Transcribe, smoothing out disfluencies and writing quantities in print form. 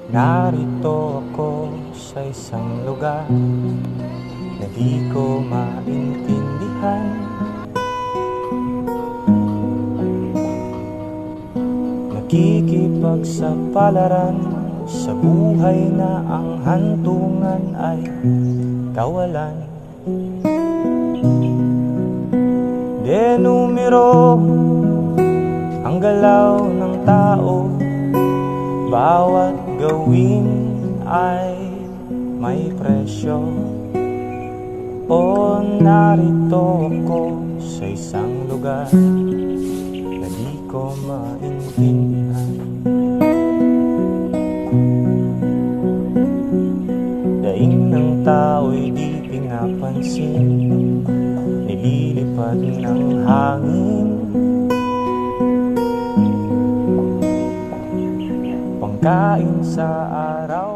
Narito ako sa isang lugar na di ko maintindihan. Nakikipagsapalaran sa buhay na ang hantungan ay kawalan. Denumero ang galaw ng tao, bawat gawin ay may presyo. O narito ako sa isang lugar na di ko maintindihan. Daing ng tao'y di pinapansin, nililipad ng hangin. Pangkain sa araw